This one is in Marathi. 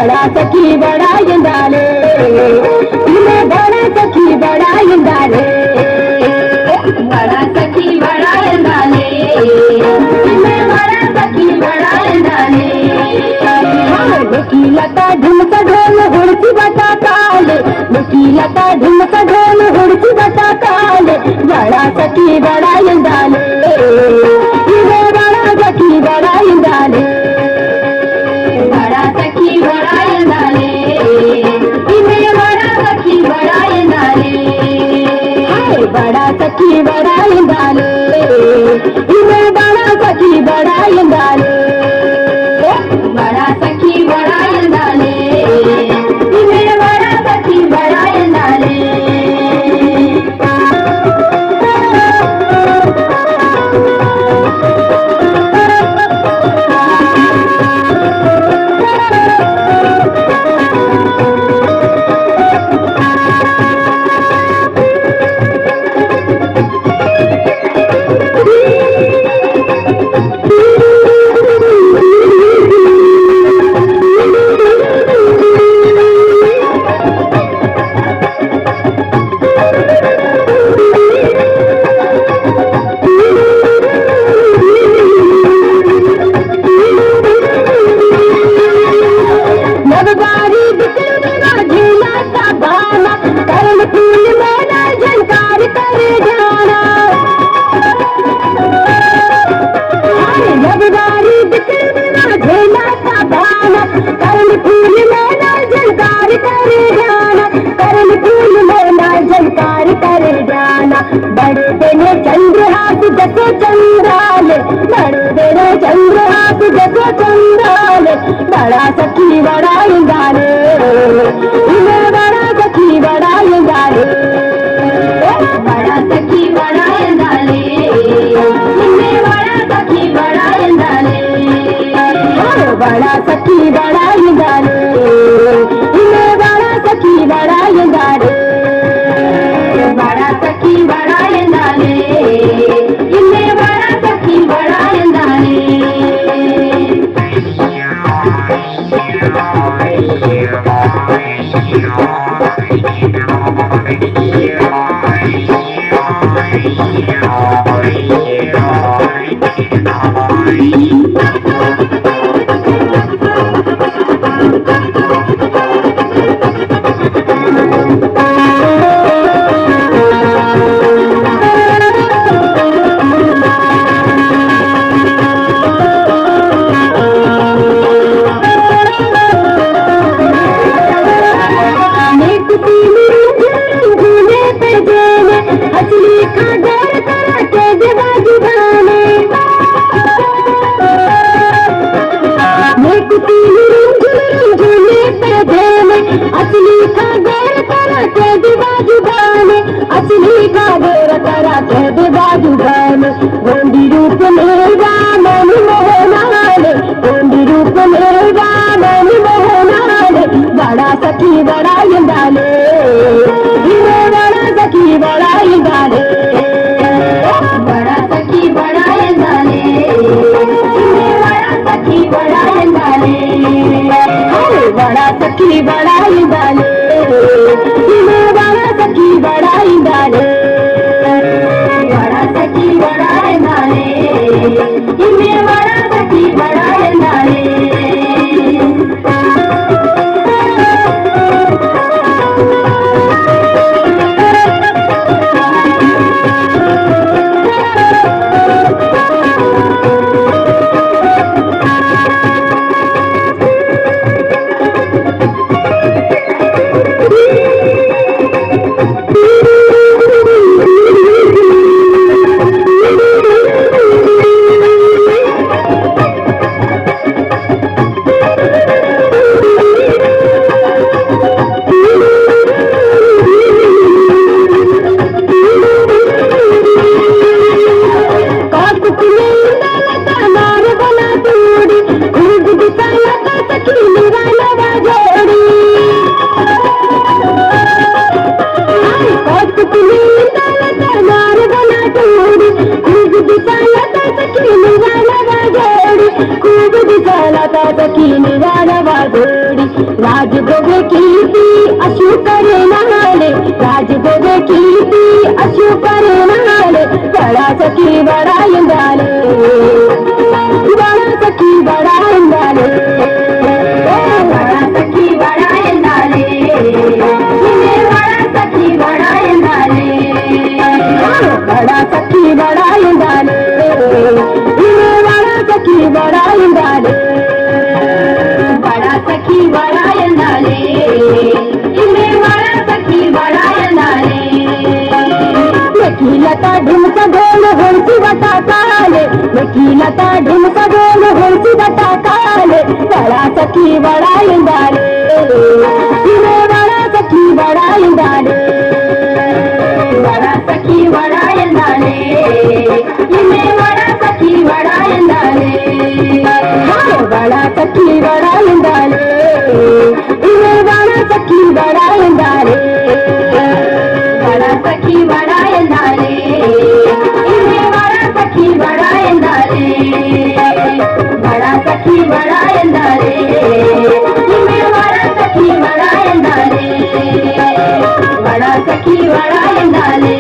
बड़ा सखी बड़ा इंदाले इन्हें बड़ा सखी बड़ा इंदाले बड़ा सखी बड़ा इंदाले इन्हें बड़ा सखी बड़ा इंदाले लुकी लता ढुमका ढोल हुड़की बता काले लुकी लता ढुमका ढोल हुड़की बता काले बड़ा सखी बड़ा इंदाले इन्हें बड़ा सखी बड़ा इंदाले बड़ा सखी बड़ा इंदाले इन्हें बड़ा सखी बड़ा इंदाले बड़ा सखी बड़ा इंदाले इन्हें बड़ा सखी बड़ा इंदाले बड़ा सखी बड़ा इंदाले इन्हें बड़ा सखी बड़ा इंदाले बड़े देने चंद्रहास जैसे चंद्राल बड़े देने चंद्रहास जैसे चंद्राल बड़ा सखी बड़ा इंदाले इन्हें बड़ा सखी बड़ा इंदाले बड़ा सखी बड़ा इंदाले इन्हें बड़ा सखी बड़ा इंदाले बड़ा सखी बड़ा इंदाले इन्हें बड़ा सखी बड़ा इंदाले बड़ा सखी बड़ा इंदाले इन्हें बड़ा सखी बड़ा इंदाले गोंडी रूप में रामन मोहनाले गोंडी रूप में रामन मोहनाले बड़ा सखी बड़ा इंदाले इन्हें बड़ा सखी बड़ा इंदाले बड़ा सखी बड़ा इंदाले इन्हें बड़ा सखी बड़ा इंदाले बड़ा सखी बड़ा इंदाले इन्हें बड़ा सखी बड़ा इंदाले बड़ा सखी बड़ा इंदाले इन्हें बड़ा सखी बड़ा इंदाले सखी निवाडवा गोडी राज गोगे कीर्ती अशू करे नाले राज गोगे कीर्ती अशू करे नाले बड़ा सखी बड़ा इंदाले बड़ा सखी बड़ा इंदाले बड़ा सखी बड़ा इंदाले बड़ा सखी बड़ा इंदाले बड़ा सखी बड़ा इंदाले बड़ा सखी बड़ा इंदाले बड़ा सखी बड़ा इंदाले बड़ा सखी बड़ा इंदाले लता ढुमका ढोल होळची बटा काले लता ढुमका ढोल होळची बटा काले बड़ा सखी बड़ा इंदाले बड़ा सखी बड़ा इंदाले बड़ा सखी बड़ा इंदाले बड़ा सखी बड़ा इंदाले बड़ा सखी बड़ा इंदाले बड़ा सखी बड़ा इंदाले बड़ा सखी बड़ा इंदाले बड़ा सखी बड़ा इंदाले बड़ा सखी बड़ा इंदाले बड़ा सखी बड़ा इंदाले बड़ा सखी बड़ा इंदाले